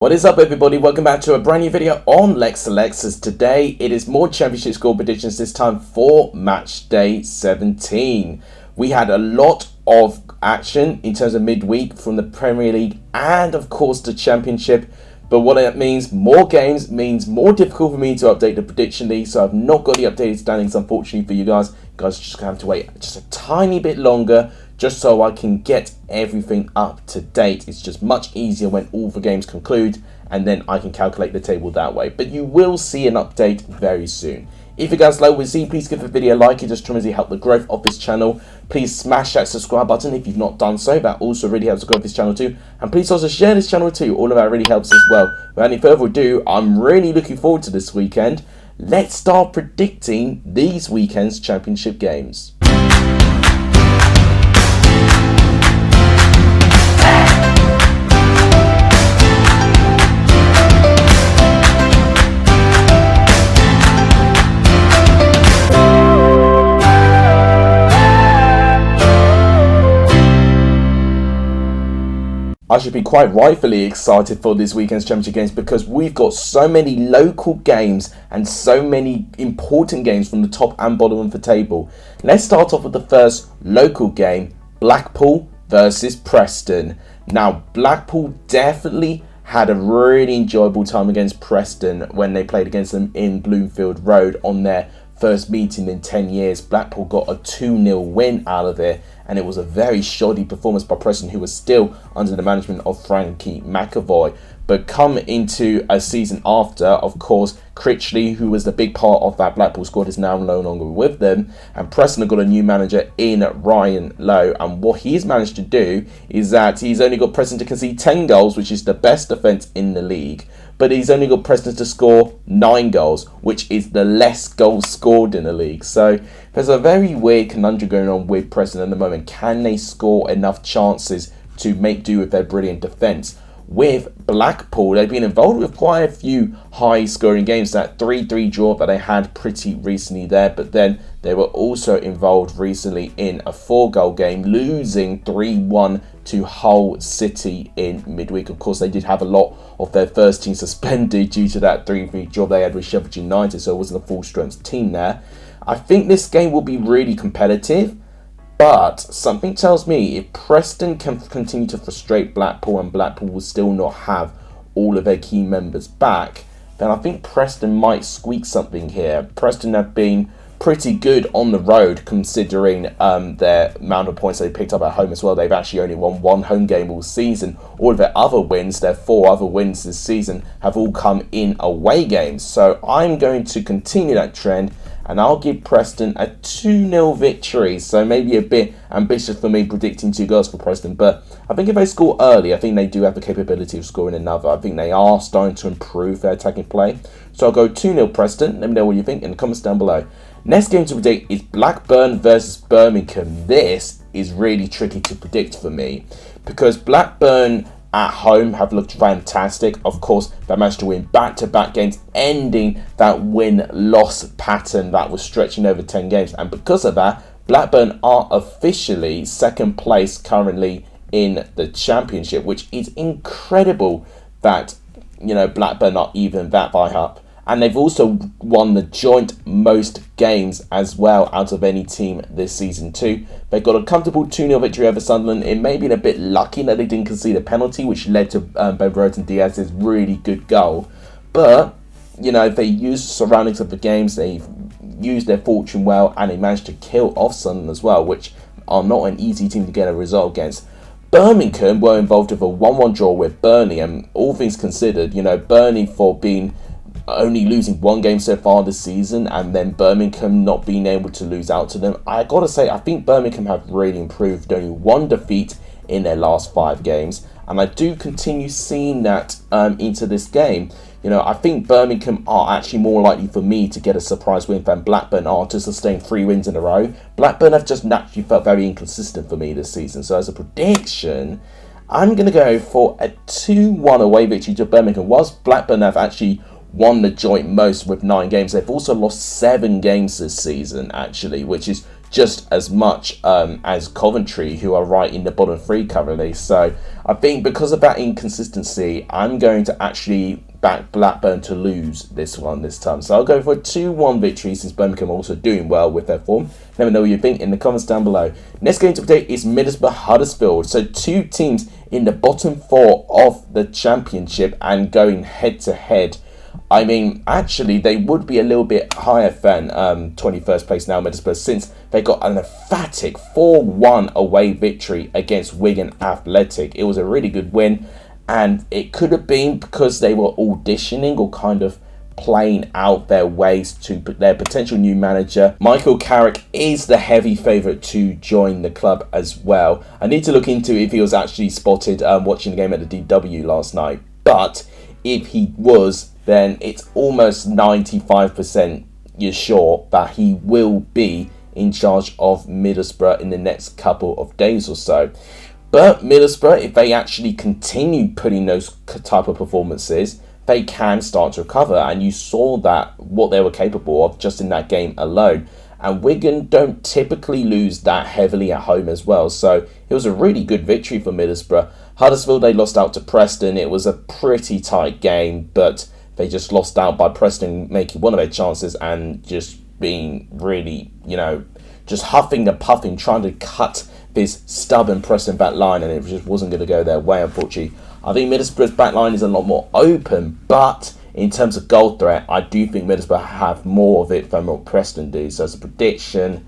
What is up, everybody? Welcome back to a brand new video on Lexalexus. Today it is more championship score predictions, this time for match day 17. We had a lot of action in terms of midweek from the Premier League and of course the Championship. But what that means, more games means more difficult for me to update the prediction league. So I've not got the updated standings, unfortunately, for you guys. You guys are just gonna have to wait just a tiny bit longer just so I can get everything up to date. It's just much easier when all the games conclude and then I can calculate the table that way. But you will see an update very soon. If you guys like what you see, please give the video a like. It just tremendously helps the growth of this channel. Please smash that subscribe button if you've not done so. That also really helps the growth of this channel too. And please also share this channel too. All of that really helps as well. Without any further ado, I'm really looking forward to this weekend. Let's start predicting these weekend's championship games. I should be quite rightfully excited for this weekend's championship games because we've got so many local games and so many important games from the top and bottom of the table. Let's start off with the first local game, Blackpool versus Preston. Now, Blackpool definitely had a really enjoyable time against Preston when they played against them in Bloomfield Road on their first meeting in 10 years. Blackpool got a 2-0 win out of it, and it was a very shoddy performance by Preston, who was still under the management of Frankie McAvoy. But come into a season after, of course, Critchley, who was the big part of that Blackpool squad, is now no longer with them, and Preston have got a new manager in Ryan Lowe, and what he's managed to do is that he's only got Preston to concede 10 goals, which is the best defence in the league, but he's only got Preston to score 9 goals, which is the less goals scored in the league. So there's a very weird conundrum going on with Preston at the moment. Can they score enough chances to make do with their brilliant defence? With Blackpool, they've been involved with quite a few high-scoring games. That 3-3 draw that they had pretty recently there, but then they were also involved recently in a 4-goal game, losing 3-1 to Hull City in midweek. Of course, they did have a lot of their first team suspended due to that 3-3 draw they had with Sheffield United, so it wasn't a full-strength team there. I think this game will be really competitive. But something tells me if Preston can continue to frustrate Blackpool and Blackpool will still not have all of their key members back, then I think Preston might squeak something here. Preston have been pretty good on the road considering their amount of points they picked up at home as well. They've actually only won 1 home game all season. All of their other wins, their 4 other wins this season, have all come in away games. So I'm going to continue that trend, and I'll give Preston a 2-0 victory. So maybe a bit ambitious for me predicting 2 goals for Preston. But I think if they score early, I think they do have the capability of scoring another. I think they are starting to improve their attacking play. So I'll go 2-0 Preston. Let me know what you think in the comments down below. Next game to predict is Blackburn versus Birmingham. This is really tricky to predict for me because Blackburn at home have looked fantastic. Of course, they managed to win back-to-back games, ending that win-loss pattern that was stretching over 10 games. And because of that, Blackburn are officially second place currently in the Championship, which is incredible that, you know, Blackburn are even that high up. And they've also won the joint most games as well out of any team this season too. They got a comfortable 2-0 victory over Sunderland. It may have been a bit lucky that they didn't concede a penalty, which led to Ben Diaz's really good goal. But, you know, they used the surroundings of the games, they've used their fortune well, and they managed to kill off Sunderland as well, which are not an easy team to get a result against. Birmingham were involved with a 1-1 draw with Burnley, and all things considered, you know, Burnley for being only losing 1 game so far this season, and then Birmingham not being able to lose out to them. I gotta say, I think Birmingham have really improved. Only 1 defeat in their last 5 games, and I do continue seeing that into this game. You know, I think Birmingham are actually more likely for me to get a surprise win than Blackburn are to sustain 3 wins in a row. Blackburn have just naturally felt very inconsistent for me this season. So as a prediction, I'm going to go for a 2-1 away victory to Birmingham. Whilst Blackburn have actually won the joint most with 9 games, they've also lost 7 games this season actually, which is just as much as Coventry, who are right in the bottom three currently. So I think because of that inconsistency, I'm going to actually back Blackburn to lose this time. So I'll go for a 2-1 victory, since Birmingham are also doing well with their form. Let me know what you think in the comments down below. Next game to predict is Middlesbrough Huddersfield. So two teams in the bottom four of the championship and going head to head. I mean, actually, they would be a little bit higher than 21st place now, Middlesbrough, since they got an emphatic 4-1 away victory against Wigan Athletic. It was a really good win, and it could have been because they were auditioning or kind of playing out their ways to their potential new manager. Michael Carrick is the heavy favourite to join the club as well. I need to look into if he was actually spotted watching the game at the DW last night, but if he was, then it's almost 95% you're sure that he will be in charge of Middlesbrough in the next couple of days or so. But Middlesbrough, if they actually continue putting those type of performances, they can start to recover. And you saw that, what they were capable of just in that game alone. And Wigan don't typically lose that heavily at home as well. So it was a really good victory for Middlesbrough. Huddersfield, they lost out to Preston. It was a pretty tight game, but they just lost out by Preston making one of their chances and just being really, just huffing and puffing, trying to cut this stubborn Preston back line, and it just wasn't going to go their way, unfortunately. I think Middlesbrough's back line is a lot more open, but in terms of goal threat, I do think Middlesbrough have more of it than what Preston do. So as a prediction,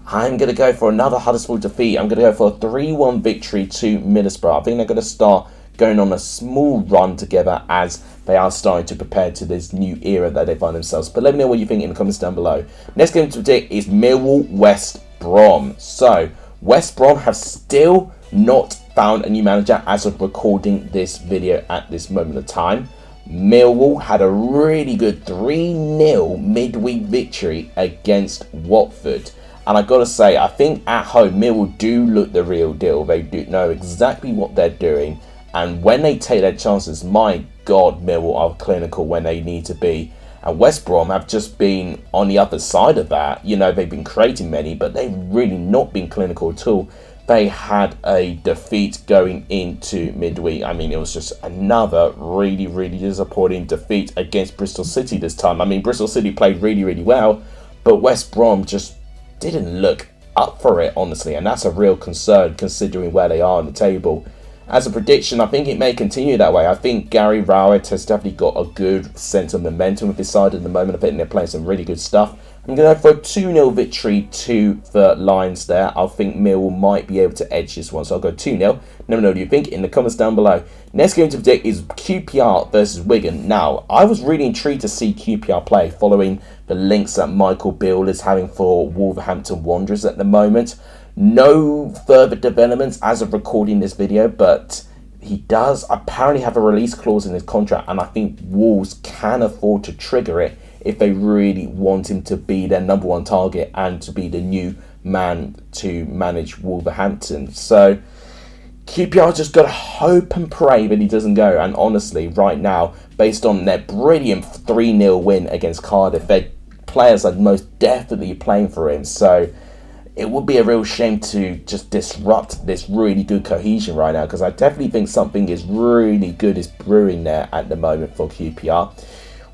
I'm going to go for another Huddersfield defeat. I'm going to go for a 3-1 victory to Middlesbrough. I think they're going to start going on a small run together as they are starting to prepare to this new era that they find themselves. But let me know what you think in the comments down below. Next game to predict is Millwall West Brom. So West Brom have still not found a new manager as of recording this video at this moment of time. Millwall had a really good 3-0 midweek victory against Watford. And I got to say, I think at home, Millwall do look the real deal. They do know exactly what they're doing. And when they take their chances, my God, Millwall are clinical when they need to be. And West Brom have just been on the other side of that. They've been creating many, but they've really not been clinical at all. They had a defeat going into midweek. I mean, it was just another really, really disappointing defeat against Bristol City this time. I mean, Bristol City played really, really well, but West Brom just didn't look up for it, honestly. And that's a real concern considering where they are on the table. As a prediction, I think it may continue that way. I think Gary Rowett has definitely got a good sense of momentum with his side at the moment. I think they're playing some really good stuff. I'm going to go for a 2-0 victory to the Lions there. I think Millwall might be able to edge this one, so I'll go 2-0. Let me know what you think in the comments down below. Next game to predict is QPR versus Wigan. Now, I was really intrigued to see QPR play following the links that Michael Beale is having for Wolverhampton Wanderers at the moment. No further developments as of recording this video, but he does apparently have a release clause in his contract, and I think Wolves can afford to trigger it if they really want him to be their number one target and to be the new man to manage Wolverhampton. So QPR just got to hope and pray that he doesn't go. And honestly, right now, based on their brilliant 3-0 win against Cardiff, their players are most definitely playing for him. So it would be a real shame to just disrupt this really good cohesion right now, because I definitely think something is really good is brewing there at the moment for QPR.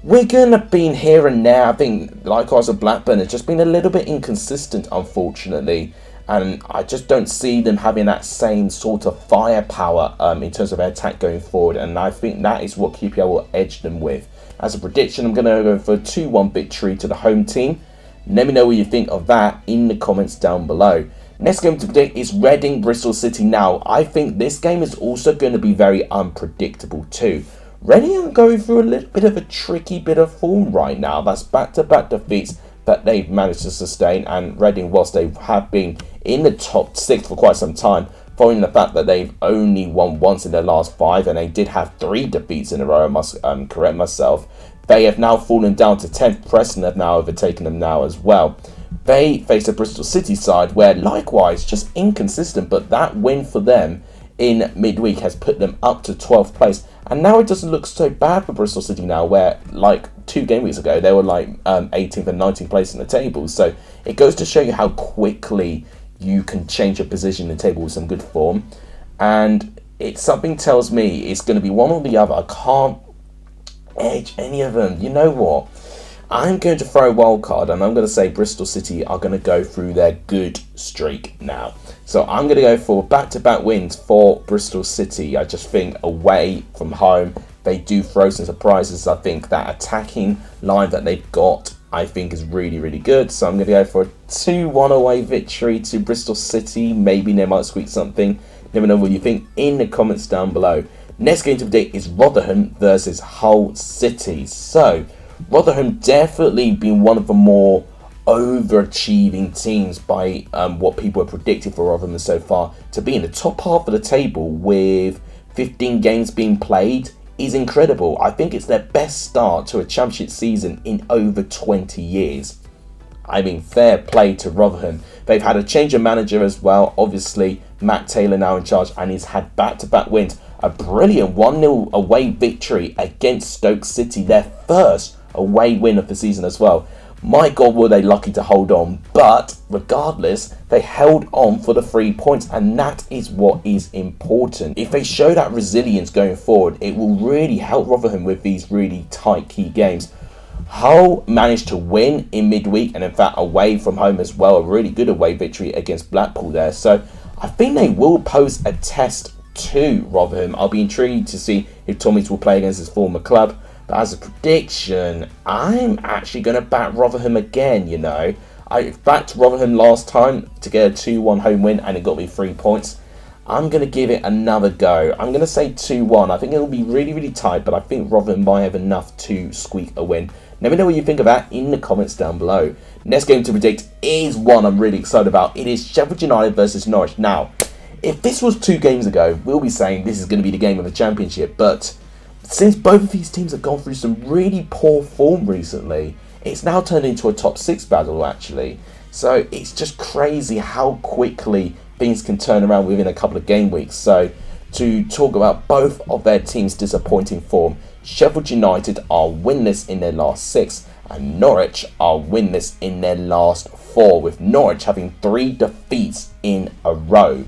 Wigan have been here and there. I think, likewise with Blackburn, it's just been a little bit inconsistent, unfortunately. And I just don't see them having that same sort of firepower in terms of their attack going forward. And I think that is what QPR will edge them with. As a prediction, I'm going to go for a 2-1 victory to the home team. Let me know what you think of that in the comments down below. Next game to predict is Reading Bristol City. Now, I think this game is also going to be very unpredictable too. Reading are going through a little bit of a tricky bit of form right now. That's back-to-back defeats that they've managed to sustain. And Reading, whilst they have been in the top 6 for quite some time, following the fact that they've only won once in their last 5, and they did have 3 defeats in a row, I must correct myself. They have now fallen down to 10th. Preston have now overtaken them now as well. They face a Bristol City side where, likewise, just inconsistent, but that win for them in midweek has put them up to 12th place. And now it doesn't look so bad for Bristol City now, where like 2 game weeks ago, they were like 18th and 19th place in the table. So it goes to show you how quickly you can change your position in the table with some good form. And something tells me it's going to be one or the other. I can't edge any of them. You know what? I'm going to throw a wild card, and I'm going to say Bristol City are going to go through their good streak now. So I'm going to go for back-to-back wins for Bristol City. I just think away from home, they do throw some surprises. I think that attacking line that they've got, I think, is really, really good. So I'm going to go for a 2-1 away victory to Bristol City. Maybe they might squeak something. Let me know what you think in the comments down below. Next game to predict is Rotherham versus Hull City. So Rotherham definitely been one of the more overachieving teams by what people have predicted for Rotherham so far. To be in the top half of the table with 15 games being played is incredible. I think it's their best start to a championship season in over 20 years. I mean, fair play to Rotherham. They've had a change of manager as well. Obviously, Matt Taylor now in charge, and he's had back-to-back wins. A brilliant 1-0 away victory against Stoke City, their first away win of the season as well. My God, were they lucky to hold on. But regardless, they held on for the 3 points, and that is what is important. If they show that resilience going forward, it will really help Rotherham with these really tight key games. Hull managed to win in midweek, and in fact away from home as well. A really good away victory against Blackpool there. So I think they will pose a test to Rotherham. I'll be intrigued to see if Tommys will play against his former club. But as a prediction, I'm actually going to back Rotherham again, you know. I backed Rotherham last time to get a 2-1 home win, and it got me 3 points. I'm going to give it another go. I'm going to say 2-1. I think it'll be really, really tight, but I think Rotherham might have enough to squeak a win. Let me know what you think of that in the comments down below. Next game to predict is one I'm really excited about. It is Sheffield United versus Norwich. Now, if this was 2 games ago, we'll be saying this is going to be the game of the championship. But since both of these teams have gone through some really poor form recently, it's now turned into a top 6 battle, actually. So it's just crazy how quickly things can turn around within a couple of game weeks. So to talk about both of their teams' disappointing form, Sheffield United are winless in their last 6, and Norwich are winless in their last 4, with Norwich having 3 defeats in a row.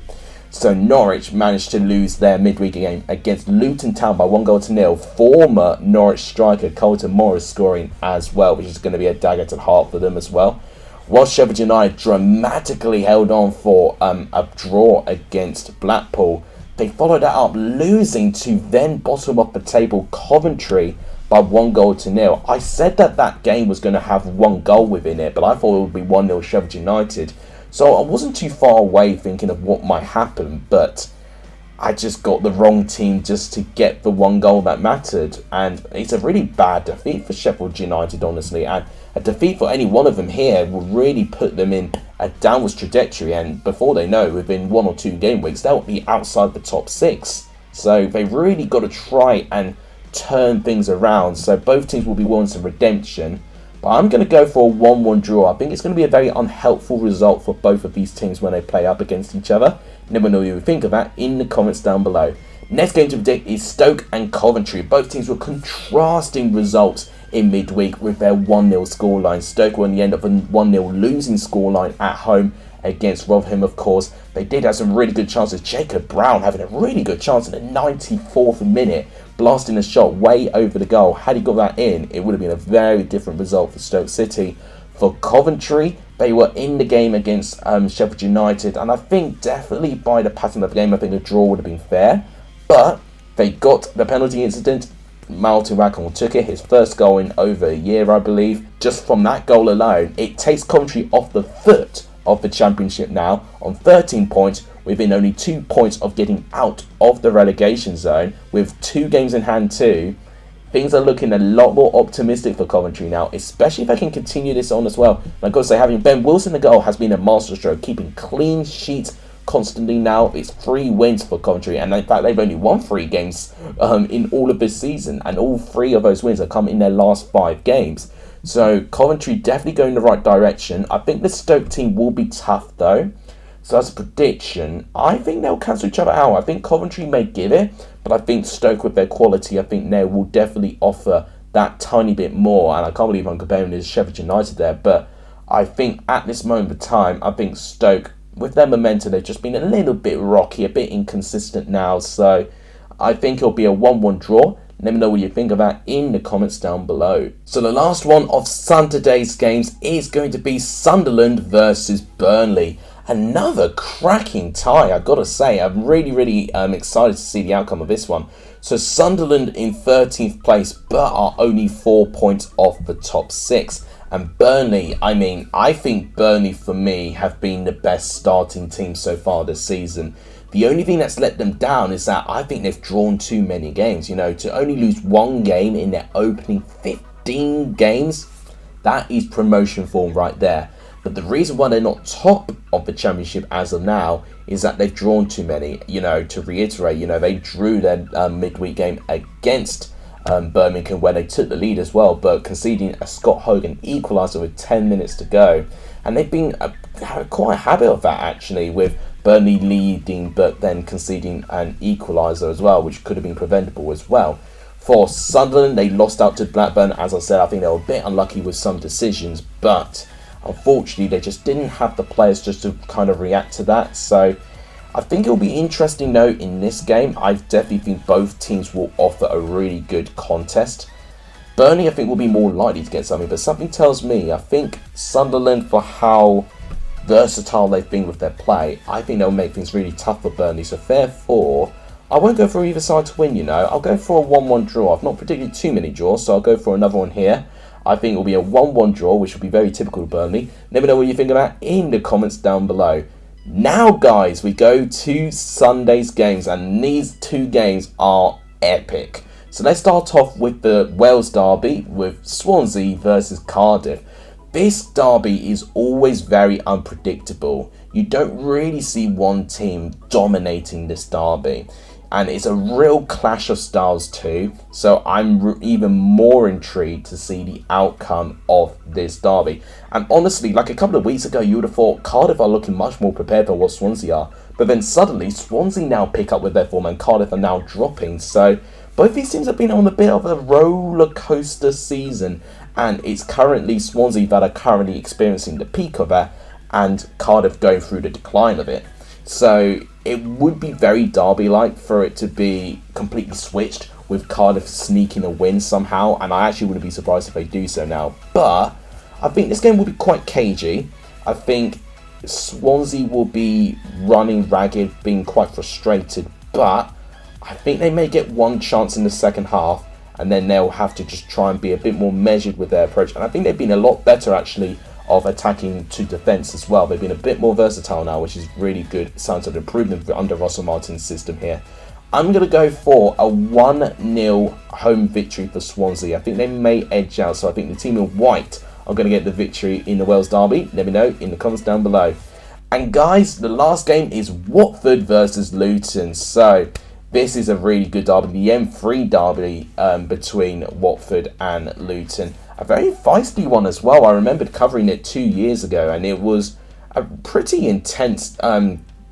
So Norwich managed to lose their midweek game against Luton Town by 1-0. Former Norwich striker Colton Morris scoring as well, which is going to be a dagger to the heart for them as well. While Sheffield United dramatically held on for a draw against Blackpool, they followed that up losing to then bottom of the table Coventry by 1-0. I said that game was going to have 1 goal within it, but I thought it would be 1-0 Sheffield United. So I wasn't too far away thinking of what might happen, but I just got the wrong team just to get the 1 goal that mattered. And it's a really bad defeat for Sheffield United, honestly. And a defeat for any one of them here will really put them in a downwards trajectory. And before they know, within 1 or 2 game weeks, they'll be outside the top 6. So they've really got to try and turn things around. So both teams will be wanting some redemption. But I'm going to go for a 1-1 draw. I think it's going to be a very unhelpful result for both of these teams when they play up against each other. Let me know what you think of that in the comments down below. Next game to predict is Stoke and Coventry. Both teams were contrasting results in midweek with their 1-0 scoreline. Stoke were on the end of a 1-0 losing scoreline at home against Rotherham, of course. They did have some really good chances. Jacob Brown having a really good chance in the 94th minute, blasting a shot way over the goal. Had he got that in, it would have been a very different result for Stoke City. For Coventry, they were in the game against Sheffield United, and I think definitely by the pattern of the game, I think a draw would have been fair. But they got the penalty incident. Martin Rackham took it, his first goal in over a year, I believe. Just from that goal alone, it takes Coventry off the foot of the championship now on 13 points, within only 2 points of getting out of the relegation zone, with 2 games in hand too. Things are looking a lot more optimistic for Coventry now, especially if they can continue this on as well. And I've got to say, having Ben Wilson the goal has been a masterstroke, keeping clean sheets constantly now. It's 3 wins for Coventry, and in fact they've only won 3 games in all of this season, and all 3 of those wins have come in their last 5 games. So Coventry definitely going in the right direction. I think the Stoke team will be tough though. So as a prediction, I think they'll cancel each other out. I think Coventry may give it, but I think Stoke with their quality, I think they will definitely offer that tiny bit more. And I can't believe I'm comparing this to Sheffield United there, but I think at this moment of time, I think Stoke, with their momentum, they've just been a little bit rocky, a bit inconsistent now. So I think it'll be a 1-1 draw. Let me know what you think of that in the comments down below. So the last one of Saturday's games is going to be Sunderland versus Burnley. Another cracking tie, I've got to say. I'm really excited to see the outcome of this one. So Sunderland in 13th place, but are only 4 points off the top 6. And Burnley, I think Burnley for me have been the best starting team so far this season. The only thing that's let them down is that I think they've drawn too many games. To only lose one game in their opening 15 games, that is promotion form right there. But the reason why they're not top of the championship as of now is that they've drawn too many. To reiterate, they drew their midweek game against Birmingham where they took the lead as well, but conceding a Scott Hogan equaliser with 10 minutes to go. And they've been quite a habit of that actually, with Burnley leading but then conceding an equaliser as well, which could have been preventable as well. For Sunderland, they lost out to Blackburn. As I said, I think they were a bit unlucky with some decisions, but unfortunately they just didn't have the players just to kind of react to that. So I think it'll be interesting though in this game. I definitely think both teams will offer a really good contest. Burnley I think will be more likely to get something, but something tells me I think Sunderland, for how versatile they've been with their play, I think they'll make things really tough for Burnley. So therefore, I won't go for either side to win, I'll go for a 1-1 draw. I've not predicted too many draws, so I'll go for another one here. I think it will be a 1-1 draw, which will be very typical of Burnley. Let me know what you think of that in the comments down below. Now, guys, we go to Sunday's games, and these two games are epic. So let's start off with the Wales derby with Swansea versus Cardiff. This derby is always very unpredictable. You don't really see one team dominating this derby. And it's a real clash of styles too. So I'm even more intrigued to see the outcome of this derby. And honestly, like a couple of weeks ago, you would have thought Cardiff are looking much more prepared for what Swansea are. But then suddenly, Swansea now pick up with their form and Cardiff are now dropping. So both these teams have been on a bit of a roller coaster season. And it's currently Swansea that are currently experiencing the peak of it, and Cardiff going through the decline of it. So it would be very derby-like for it to be completely switched, with Cardiff sneaking a win somehow, and I actually wouldn't be surprised if they do so now. But I think this game will be quite cagey. I think Swansea will be running ragged, being quite frustrated, but I think they may get one chance in the second half, and then they'll have to just try and be a bit more measured with their approach. And I think they've been a lot better actually of attacking to defence as well. They've been a bit more versatile now, which is really good. It sounds like an improvement under Russell Martin's system here. I'm going to go for a 1-0 home victory for Swansea. I think they may edge out, so I think the team in white are going to get the victory in the Wales derby. Let me know in the comments down below. And guys, the last game is Watford versus Luton. So this is a really good derby, the M3 derby between Watford and Luton. A very feisty one as well. I remembered covering it 2 years ago, and it was a pretty intense,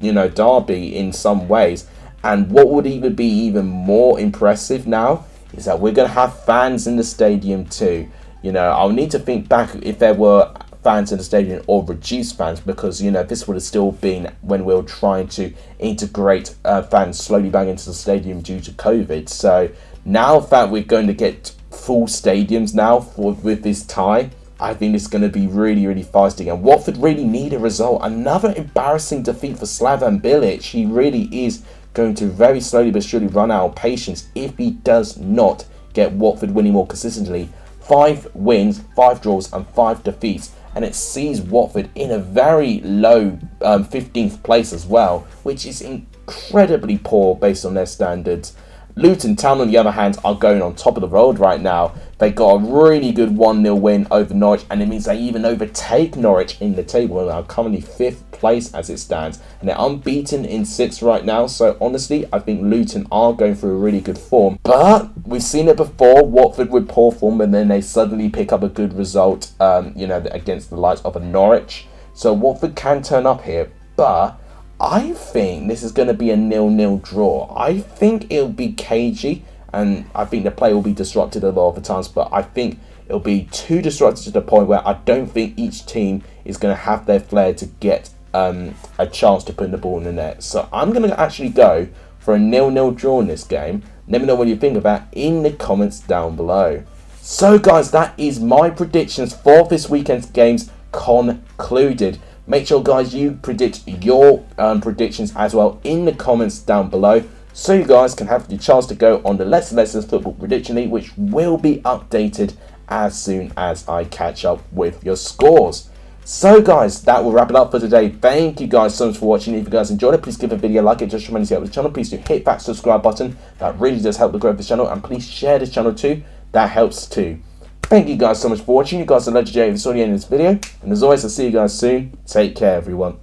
derby in some ways. And what would even be even more impressive now is that we're going to have fans in the stadium too. I'll need to think back if there were fans in the stadium or reduced fans, because this would have still been when we were trying to integrate fans slowly back into the stadium due to COVID. So now that we're going to get full stadiums now with this tie, I think it's going to be really feisty, and Watford really need a result. Another embarrassing defeat for Slaven Bilic. He really is going to very slowly but surely run out of patience if he does not get Watford winning more consistently. 5 wins, 5 draws and 5 defeats, and it sees Watford in a very low 15th place as well, which is incredibly poor based on their standards. Luton Town, on the other hand, are going on top of the world right now. They got a really good 1-0 win over Norwich, and it means they even overtake Norwich in the table and are currently 5th place as it stands. And they're unbeaten in 6 right now, so honestly, I think Luton are going through a really good form. But we've seen it before, Watford with poor form, and then they suddenly pick up a good result, against the likes of a Norwich. So Watford can turn up here, but I think this is going to be a 0-0 draw. I think it'll be cagey, and I think the play will be disrupted a lot of the times, but I think it'll be too disrupted to the point where I don't think each team is going to have their flair to get a chance to put the ball in the net. So I'm going to actually go for a 0-0 draw in this game. Let me know what you think of that in the comments down below. So guys, that is my predictions for this weekend's games concluded. Make sure guys you predict your predictions as well in the comments down below, so you guys can have the chance to go on the Lexalexus Football Prediction League, which will be updated as soon as I catch up with your scores. So guys, that will wrap it up for today. Thank you guys so much for watching. If you guys enjoyed it, please give the video a like. It just tremendously helps the channel. Please do hit that subscribe button. That really does help the growth of this channel. And please share this channel too. That helps too. Thank you guys so much for watching. You guys are legendary. If you saw the end of this video. And as always, I'll see you guys soon. Take care, everyone.